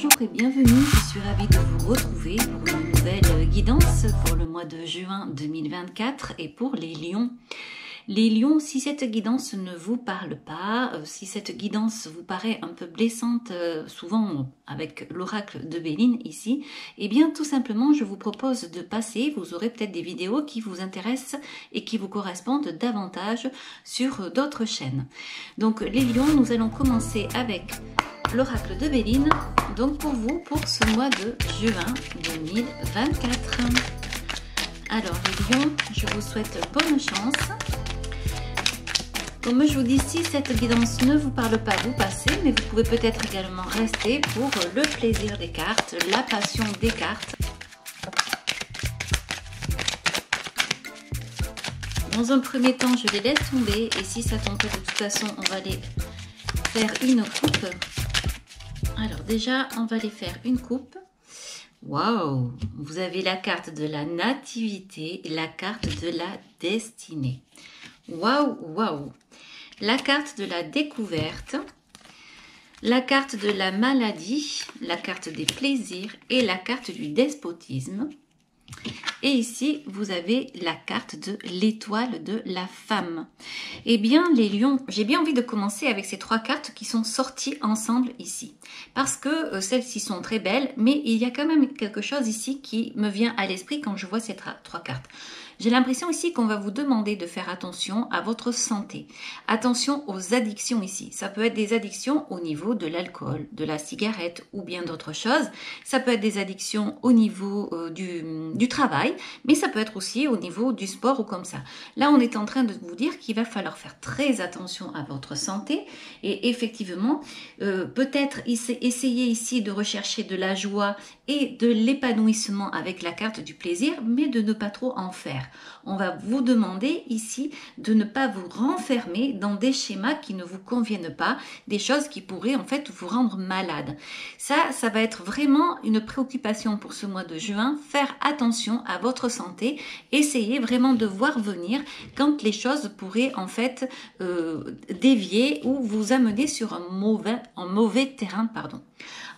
Bonjour et bienvenue, je suis ravie de vous retrouver pour une nouvelle guidance pour le mois de juin 2024 et pour les lions. Les lions, si cette guidance ne vous parle pas, si cette guidance vous paraît un peu blessante, souvent avec l'oracle de Béline ici, eh bien tout simplement je vous propose de passer, vous aurez peut-être des vidéos qui vous intéressent et qui vous correspondent davantage sur d'autres chaînes. Donc les lions, nous allons commencer avec l'oracle de Béline, donc pour vous, pour ce mois de juin 2024. Alors les lions, je vous souhaite bonne chance. Comme je vous dis, si cette guidance ne vous parle pas, vous passez, mais vous pouvez peut-être également rester pour le plaisir des cartes, la passion des cartes. Dans un premier temps, je les laisse tomber et si ça tombe de toute façon, on va les faire une coupe. Alors déjà, on va les faire une coupe. Waouh! Vous avez la carte de la nativité et la carte de la destinée. Waouh, waouh! La carte de la découverte, la carte de la maladie, la carte des plaisirs et la carte du despotisme. Et ici, vous avez la carte de l'étoile de la femme. Eh bien, les lions, j'ai bien envie de commencer avec ces trois cartes qui sont sorties ensemble ici. Parce que celles-ci sont très belles, mais il y a quand même quelque chose ici qui me vient à l'esprit quand je vois ces trois cartes. J'ai l'impression ici qu'on va vous demander de faire attention à votre santé. Attention aux addictions ici. Ça peut être des addictions au niveau de l'alcool, de la cigarette ou bien d'autres choses. Ça peut être des addictions au niveau du travail, mais ça peut être aussi au niveau du sport ou comme ça. Là, on est en train de vous dire qu'il va falloir faire très attention à votre santé et effectivement, peut-être essayer ici de rechercher de la joie et de l'épanouissement avec la carte du plaisir, mais de ne pas trop en faire. On va vous demander ici de ne pas vous renfermer dans des schémas qui ne vous conviennent pas, des choses qui pourraient en fait vous rendre malade. Ça va être vraiment une préoccupation pour ce mois de juin, faire attention à votre santé, essayez vraiment de voir venir quand les choses pourraient en fait dévier ou vous amener sur un mauvais terrain, pardon.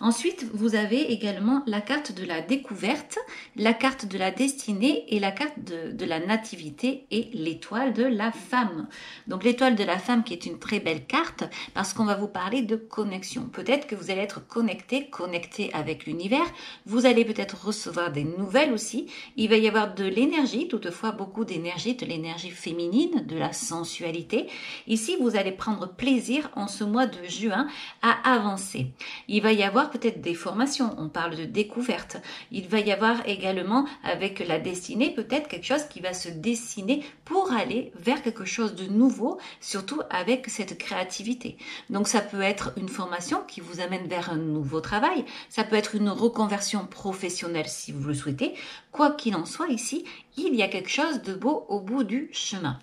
Ensuite, vous avez également la carte de la découverte, la carte de la destinée et la carte de la nativité et l'étoile de la femme. Donc l'étoile de la femme qui est une très belle carte parce qu'on va vous parler de connexion. Peut-être que vous allez être connecté avec l'univers. Vous allez peut-être recevoir des nouvelles aussi. Il va y avoir de l'énergie, toutefois beaucoup d'énergie, de l'énergie féminine, de la sensualité. Ici, vous allez prendre plaisir en ce mois de juin à avancer. Il va y avoir peut-être des formations, on parle de découverte. Il va y avoir également avec la destinée peut-être quelque chose qui va se dessiner pour aller vers quelque chose de nouveau, surtout avec cette créativité. Donc ça peut être une formation qui vous amène vers un nouveau travail, ça peut être une reconversion professionnelle si vous le souhaitez. Quoi qu'il en soit ici, il y a quelque chose de beau au bout du chemin.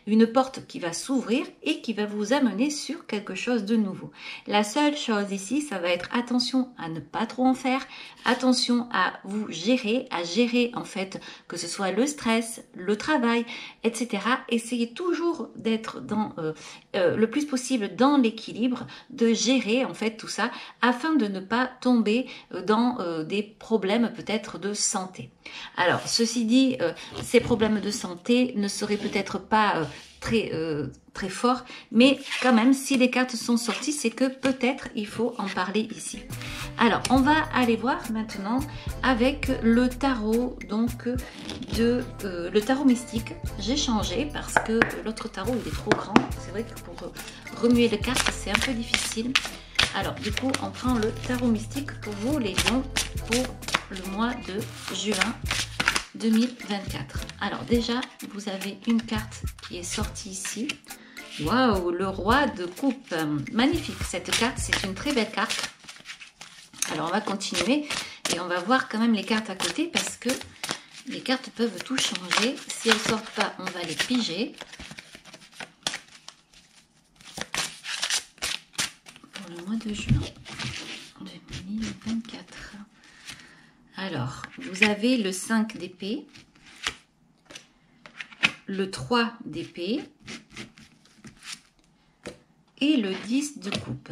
Une porte qui va s'ouvrir et qui va vous amener sur quelque chose de nouveau. La seule chose ici, ça va être attention à ne pas trop en faire, attention à vous gérer, en fait, que ce soit le stress, le travail, etc. Essayez toujours d'être dans le plus possible dans l'équilibre, de gérer en fait tout ça afin de ne pas tomber dans des problèmes peut-être de santé. Alors, ceci dit, ces problèmes de santé ne seraient peut-être pas très forts, mais quand même, si les cartes sont sorties, c'est que peut-être il faut en parler ici. Alors, on va aller voir maintenant avec le tarot, donc le tarot mystique. J'ai changé parce que l'autre tarot, il est trop grand. C'est vrai que pour remuer les cartes, c'est un peu difficile. Alors, du coup, on prend le tarot mystique pour vous, les lions, pour le mois de juin 2024. Alors déjà, vous avez une carte qui est sortie ici. Waouh, le roi de coupe. Magnifique, cette carte, c'est une très belle carte. Alors, on va continuer et on va voir quand même les cartes à côté parce que les cartes peuvent tout changer. Si elles ne sortent pas, on va les piger. Pour le mois de juin 2024. Alors, vous avez le 5 d'épée, le 3 d'épée et le 10 de coupe.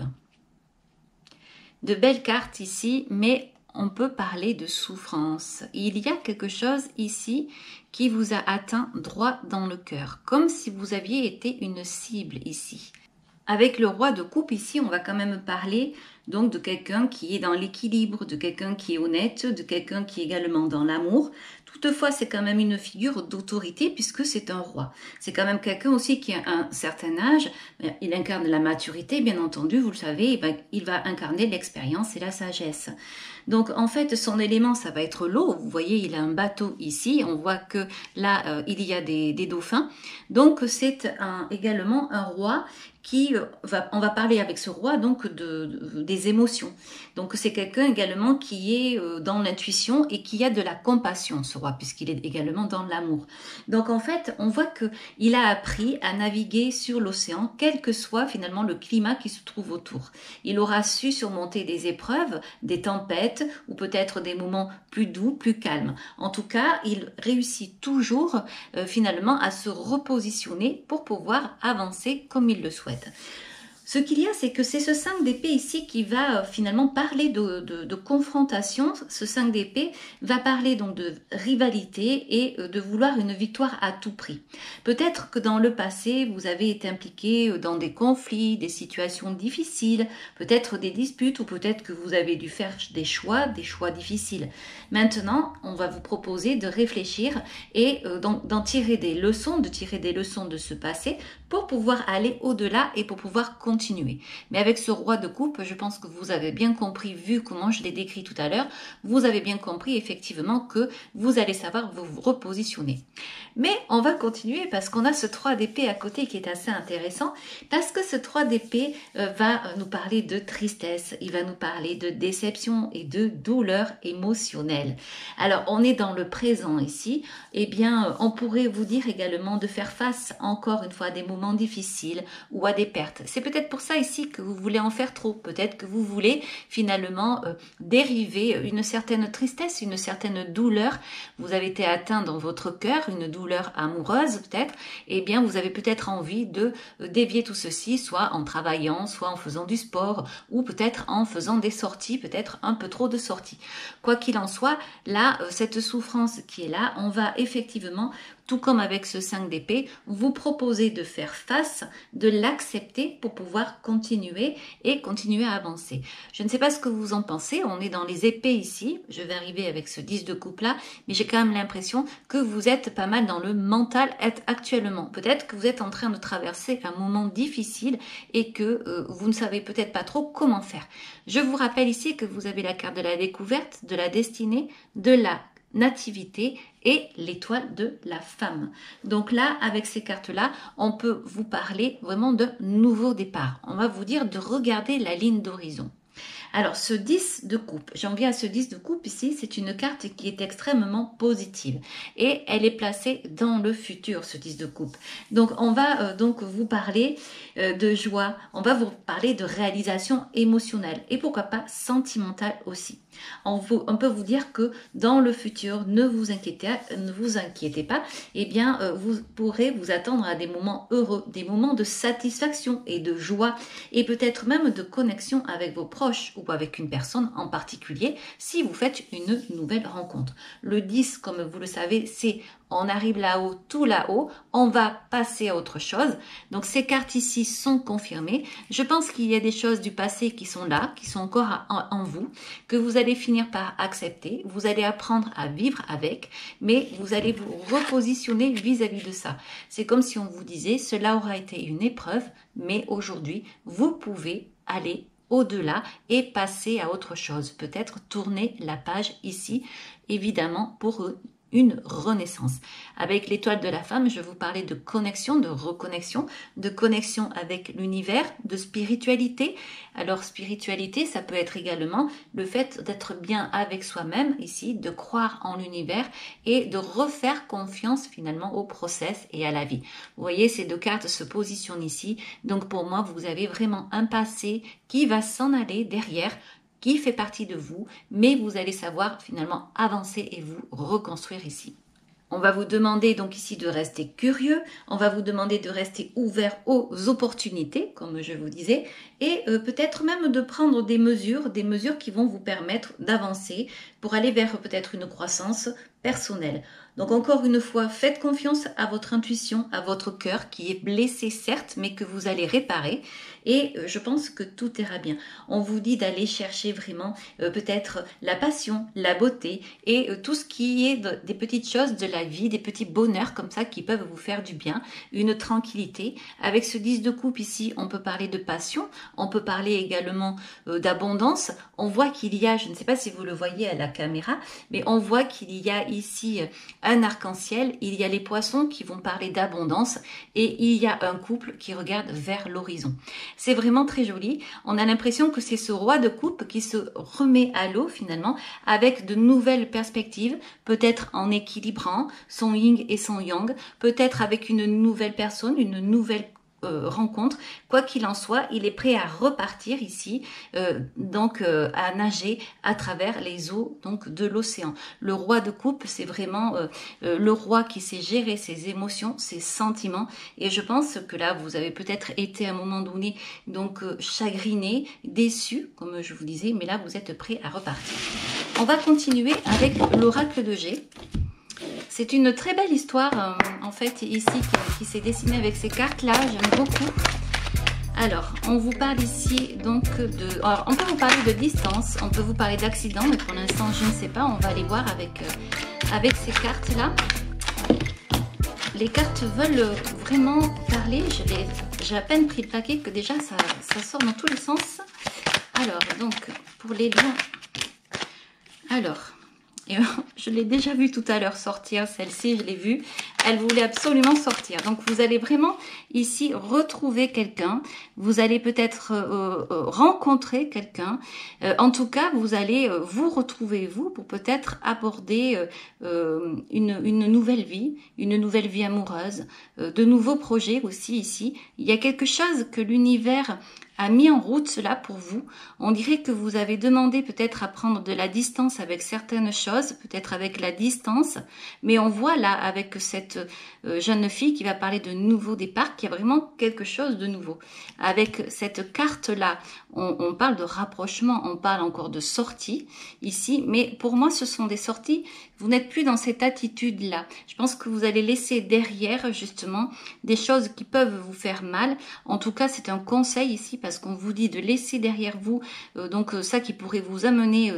de belles cartes ici, mais on peut parler de souffrance. Il y a quelque chose ici qui vous a atteint droit dans le cœur, comme si vous aviez été une cible ici. Avec le roi de coupe ici, on va quand même parler donc de quelqu'un qui est dans l'équilibre, de quelqu'un qui est honnête, de quelqu'un qui est également dans l'amour. Toutefois, c'est quand même une figure d'autorité puisque c'est un roi. C'est quand même quelqu'un aussi qui a un certain âge. Il incarne la maturité, bien entendu, vous le savez, il va incarner l'expérience et la sagesse. Donc en fait, son élément, ça va être l'eau. Vous voyez, il a un bateau ici. On voit que là, il y a des dauphins. Donc c'est également un roi on va parler avec ce roi donc des émotions. Donc c'est quelqu'un également qui est dans l'intuition et qui a de la compassion, ce roi, puisqu'il est également dans l'amour. Donc en fait, on voit que il a appris à naviguer sur l'océan, quel que soit finalement le climat qui se trouve autour. Il aura su surmonter des épreuves, des tempêtes ou peut-être des moments plus doux, plus calmes. En tout cas, il réussit toujours finalement à se repositionner pour pouvoir avancer comme il le souhaite. Ce qu'il y a, c'est que c'est ce 5 d'épée ici qui va finalement parler de confrontation. Ce 5 d'épée va parler donc de rivalité et de vouloir une victoire à tout prix. Peut-être que dans le passé, vous avez été impliqué dans des conflits, des situations difficiles, peut-être des disputes ou peut-être que vous avez dû faire des choix difficiles. Maintenant, on va vous proposer de réfléchir et d'en tirer des leçons, de ce passé pour pouvoir aller au-delà et pour pouvoir continuer. Mais avec ce roi de coupe, je pense que vous avez bien compris, vu comment je l'ai décrit tout à l'heure, vous avez bien compris effectivement que vous allez savoir vous repositionner. Mais on va continuer parce qu'on a ce 3 d'épée à côté qui est assez intéressant, parce que ce 3 d'épée va nous parler de tristesse, il va nous parler de déception et de douleur émotionnelle. Alors on est dans le présent ici, eh bien on pourrait vous dire également de faire face encore une fois à des moments difficiles ou à des pertes. C'est peut-être pour ça ici que vous voulez en faire trop. Peut-être que vous voulez finalement dériver une certaine tristesse, une certaine douleur. Vous avez été atteint dans votre cœur, une douleur amoureuse peut-être. Eh bien, vous avez peut-être envie de dévier tout ceci, soit en travaillant, soit en faisant du sport, ou peut-être en faisant des sorties, peut-être un peu trop de sorties. Quoi qu'il en soit, là, cette souffrance qui est là, on va effectivement, tout comme avec ce 5 d'épée, vous proposer de faire face, de l'accepter pour pouvoir continuer à avancer. Je ne sais pas ce que vous en pensez, on est dans les épées ici, je vais arriver avec ce 10 de coupe là, mais j'ai quand même l'impression que vous êtes pas mal dans le mental actuellement. Peut-être que vous êtes en train de traverser un moment difficile et que vous ne savez peut-être pas trop comment faire. Je vous rappelle ici que vous avez la carte de la découverte, de la destinée, de la nativité et l'étoile de la femme. Donc là, avec ces cartes-là, on peut vous parler vraiment de nouveau départ. On va vous dire de regarder la ligne d'horizon. Alors, ce 10 de coupe, j'en viens à ce 10 de coupe ici, c'est une carte qui est extrêmement positive et elle est placée dans le futur, ce 10 de coupe. Donc, on va donc vous parler de joie, on va vous parler de réalisation émotionnelle et pourquoi pas sentimentale aussi. On peut vous dire que dans le futur, ne vous inquiétez pas, eh bien, vous pourrez vous attendre à des moments heureux, des moments de satisfaction et de joie et peut-être même de connexion avec vos proches ou avec une personne en particulier si vous faites une nouvelle rencontre. Le 10, comme vous le savez, c'est on arrive là-haut, tout là-haut, on va passer à autre chose. Donc ces cartes ici sont confirmées. Je pense qu'il y a des choses du passé qui sont là, qui sont encore en vous, que vous allez finir par accepter. Vous allez apprendre à vivre avec, mais vous allez vous repositionner vis-à-vis de ça. C'est comme si on vous disait, cela aura été une épreuve, mais aujourd'hui, vous pouvez aller au-delà et passer à autre chose. Peut-être tourner la page ici, évidemment, pour une renaissance. Avec l'étoile de la femme, je vous parlais de connexion, de reconnexion, de connexion avec l'univers, de spiritualité. Alors spiritualité, ça peut être également le fait d'être bien avec soi-même ici, de croire en l'univers et de refaire confiance finalement au process et à la vie. Vous voyez, ces deux cartes se positionnent ici. Donc pour moi, vous avez vraiment un passé qui va s'en aller derrière, qui fait partie de vous, mais vous allez savoir finalement avancer et vous reconstruire ici. On va vous demander donc ici de rester curieux, on va vous demander de rester ouvert aux opportunités, comme je vous disais, et peut-être même de prendre des mesures qui vont vous permettre d'avancer pour aller vers peut-être une croissance personnelle. Donc encore une fois, faites confiance à votre intuition, à votre cœur qui est blessé certes, mais que vous allez réparer. Et je pense que tout ira bien. On vous dit d'aller chercher vraiment peut-être la passion, la beauté et tout ce qui est des petites choses de la vie, des petits bonheurs comme ça qui peuvent vous faire du bien, une tranquillité. Avec ce 10 de coupe ici, on peut parler de passion, on peut parler également d'abondance. On voit qu'il y a, je ne sais pas si vous le voyez à la caméra, mais on voit qu'il y a ici un arc-en-ciel, il y a les poissons qui vont parler d'abondance et il y a un couple qui regarde vers l'horizon. C'est vraiment très joli. On a l'impression que c'est ce roi de coupe qui se remet à l'eau finalement avec de nouvelles perspectives, peut-être en équilibrant son yin et son yang, peut-être avec une nouvelle personne, une nouvelle rencontre. Quoi qu'il en soit, il est prêt à repartir ici, à nager à travers les eaux donc de l'océan. Le roi de coupe, c'est vraiment le roi qui sait gérer ses émotions, ses sentiments. Et je pense que là, vous avez peut-être été à un moment donné donc chagriné, déçu, comme je vous disais, mais là, vous êtes prêt à repartir. On va continuer avec l'oracle de G. C'est une très belle histoire, en fait, ici, qui s'est dessinée avec ces cartes-là. J'aime beaucoup. Alors, on vous parle ici, donc, de... Alors, on peut vous parler de distance, on peut vous parler d'accident, mais pour l'instant, je ne sais pas. On va aller voir avec ces cartes-là. Les cartes veulent vraiment parler. J'ai à peine pris le paquet que déjà, ça sort dans tous les sens. Alors, donc, pour les lions... Alors... Et je l'ai déjà vue tout à l'heure sortir, celle-ci, je l'ai vue. Elle voulait absolument sortir. Donc, vous allez vraiment ici retrouver quelqu'un. Vous allez peut-être rencontrer quelqu'un. En tout cas, vous allez vous retrouver, vous, pour peut-être aborder une nouvelle vie amoureuse, de nouveaux projets aussi ici. Il y a quelque chose que l'univers a mis en route cela pour vous. On dirait que vous avez demandé peut-être à prendre de la distance avec certaines choses, peut-être avec la distance, mais on voit là avec cette jeune fille qui va parler de nouveau départ, qu'il y a vraiment quelque chose de nouveau. Avec cette carte-là, on parle de rapprochement, on parle encore de sortie ici, mais pour moi ce sont des sorties, vous n'êtes plus dans cette attitude-là. Je pense que vous allez laisser derrière justement des choses qui peuvent vous faire mal. En tout cas, c'est un conseil ici parce qu'on vous dit de laisser derrière vous ça qui pourrait vous amener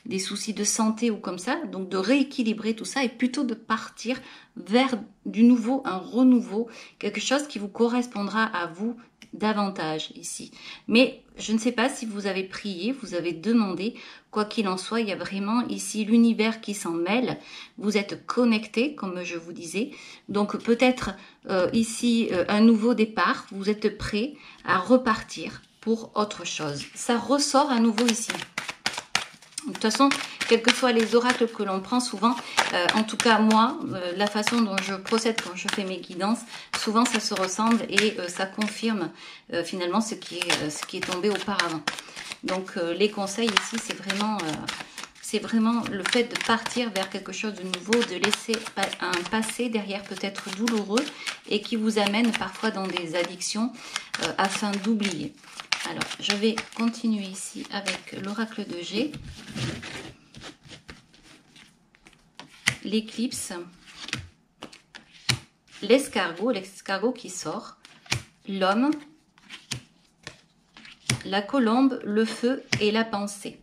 des soucis de santé ou comme ça, donc de rééquilibrer tout ça et plutôt de partir vers du nouveau, un renouveau, quelque chose qui vous correspondra à vous davantage ici. Mais je ne sais pas si vous avez prié, vous avez demandé, quoi qu'il en soit, il y a vraiment ici l'univers qui s'en mêle. Vous êtes connectés, comme je vous disais. Donc peut-être ici un nouveau départ, vous êtes prêts à repartir pour autre chose. Ça ressort à nouveau ici. De toute façon, quels que soient les oracles que l'on prend souvent, en tout cas moi, la façon dont je procède quand je fais mes guidances, souvent ça se ressemble et ça confirme finalement ce qui est tombé auparavant. Donc les conseils ici, c'est vraiment le fait de partir vers quelque chose de nouveau, de laisser un passé derrière peut-être douloureux et qui vous amène parfois dans des addictions afin d'oublier. Alors, je vais continuer ici avec l'oracle de G. L'éclipse. L'escargot qui sort. L'homme. La colombe, le feu et la pensée.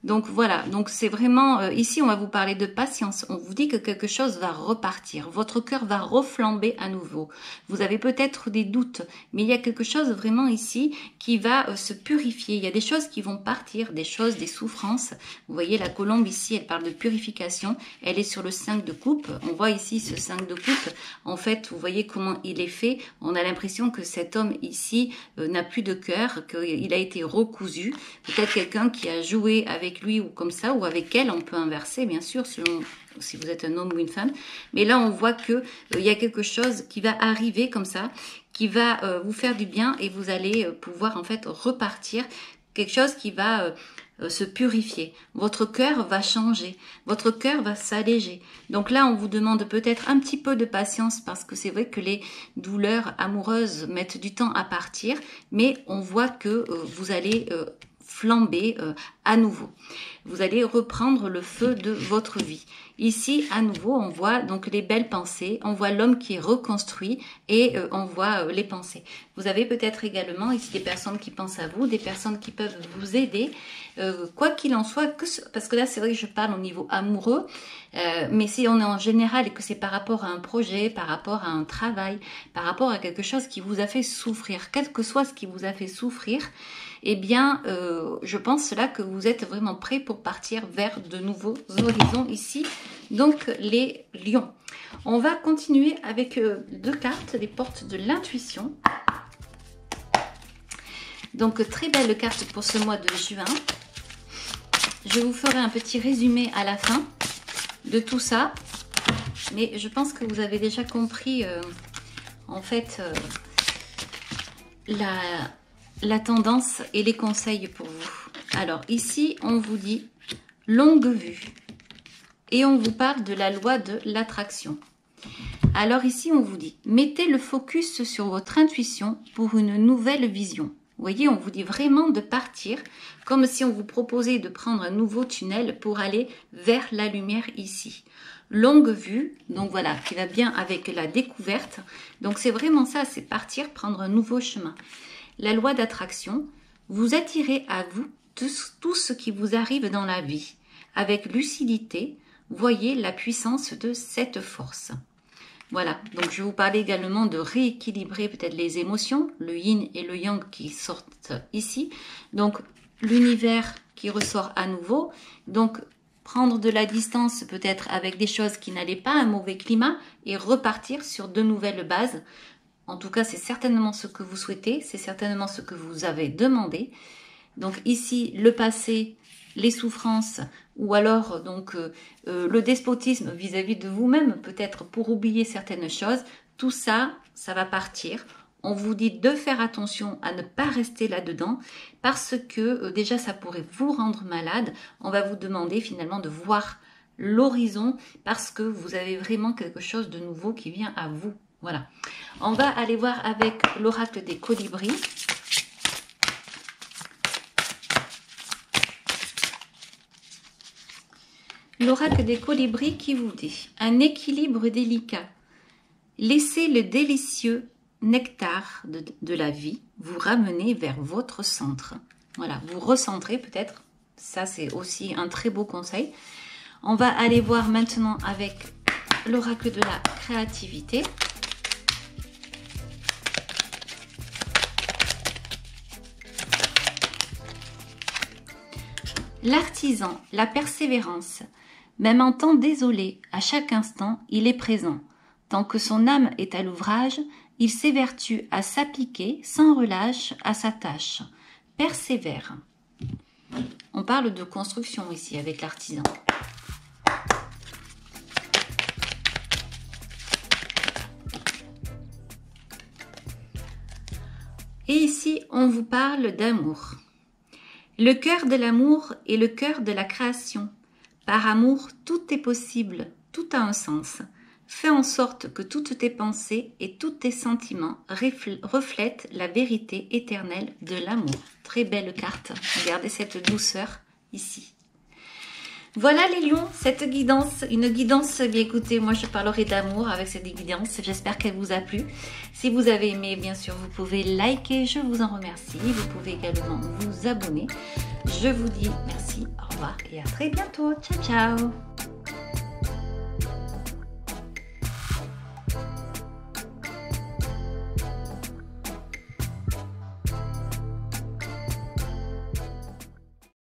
Donc voilà, donc c'est vraiment, ici on va vous parler de patience, on vous dit que quelque chose va repartir, votre cœur va reflamber à nouveau. Vous avez peut-être des doutes, mais il y a quelque chose vraiment ici qui va se purifier, il y a des choses qui vont partir, des choses, des souffrances. Vous voyez la colombe ici, elle parle de purification, elle est sur le 5 de coupe, on voit ici ce 5 de coupe, en fait vous voyez comment il est fait, on a l'impression que cet homme ici n'a plus de cœur, qu'il a été recousu, peut-être quelqu'un qui a joué avec lui ou comme ça, ou avec elle, on peut inverser bien sûr selon si vous êtes un homme ou une femme, mais là on voit que il y a quelque chose qui va arriver comme ça, qui va vous faire du bien et vous allez pouvoir en fait repartir, quelque chose qui va se purifier, votre cœur va changer, votre cœur va s'alléger. Donc là, on vous demande peut-être un petit peu de patience parce que c'est vrai que les douleurs amoureuses mettent du temps à partir, mais on voit que vous allez flamber à nouveau. Vous allez reprendre le feu de votre vie. Ici, à nouveau, on voit donc les belles pensées, on voit l'homme qui est reconstruit et on voit les pensées. Vous avez peut-être également ici des personnes qui pensent à vous, des personnes qui peuvent vous aider, quoi qu'il en soit, parce que là, c'est vrai que je parle au niveau amoureux, mais si on est en général et que c'est par rapport à un projet, par rapport à un travail, par rapport à quelque chose qui vous a fait souffrir, quel que soit ce qui vous a fait souffrir, eh bien, je pense là que vous êtes vraiment prêt pour partir vers de nouveaux horizons ici. Donc, les lions. On va continuer avec deux cartes, les portes de l'intuition. Donc, très belle carte pour ce mois de juin. Je vous ferai un petit résumé à la fin de tout ça. Mais je pense que vous avez déjà compris, en fait, la tendance et les conseils pour vous. Alors ici, on vous dit longue vue et on vous parle de la loi de l'attraction. Alors ici, on vous dit mettez le focus sur votre intuition pour une nouvelle vision. Vous voyez, on vous dit vraiment de partir comme si on vous proposait de prendre un nouveau tunnel pour aller vers la lumière ici. Longue vue, donc voilà, qui va bien avec la découverte. Donc c'est vraiment ça, c'est partir, prendre un nouveau chemin. La loi d'attraction, vous attirez à vous tout ce qui vous arrive dans la vie. Avec lucidité, voyez la puissance de cette force. Voilà, donc je vais vous parler également de rééquilibrer peut-être les émotions, le yin et le yang qui sortent ici. Donc l'univers qui ressort à nouveau, donc prendre de la distance peut-être avec des choses qui n'allaient pas, un mauvais climat, et repartir sur de nouvelles bases. En tout cas, c'est certainement ce que vous souhaitez, c'est certainement ce que vous avez demandé. Donc ici, le passé, les souffrances, ou alors donc le despotisme vis-à-vis de vous-même, peut-être pour oublier certaines choses, tout ça, ça va partir. On vous dit de faire attention à ne pas rester là-dedans parce que déjà, ça pourrait vous rendre malade. On va vous demander finalement de voir l'horizon parce que vous avez vraiment quelque chose de nouveau qui vient à vous. Voilà, on va aller voir avec l'oracle des colibris. L'oracle des colibris qui vous dit un équilibre délicat. Laissez le délicieux nectar de la vie vous ramener vers votre centre. Voilà, vous recentrez peut-être. Ça, c'est aussi un très beau conseil. On va aller voir maintenant avec l'oracle de la créativité. L'artisan, la persévérance, même en temps désolé, à chaque instant, il est présent. Tant que son âme est à l'ouvrage, il s'évertue à s'appliquer sans relâche à sa tâche. Persévère. On parle de construction ici avec l'artisan. Et ici, on vous parle d'amour. Le cœur de l'amour est le cœur de la création. Par amour, tout est possible, tout a un sens. Fais en sorte que toutes tes pensées et tous tes sentiments reflètent la vérité éternelle de l'amour. Très belle carte. Regardez cette douceur ici. Voilà les lions, cette guidance, une guidance, bien écoutez, moi je parlerai d'amour avec cette guidance, j'espère qu'elle vous a plu. Si vous avez aimé, bien sûr, vous pouvez liker, je vous en remercie. Vous pouvez également vous abonner. Je vous dis merci, au revoir et à très bientôt. Ciao, ciao.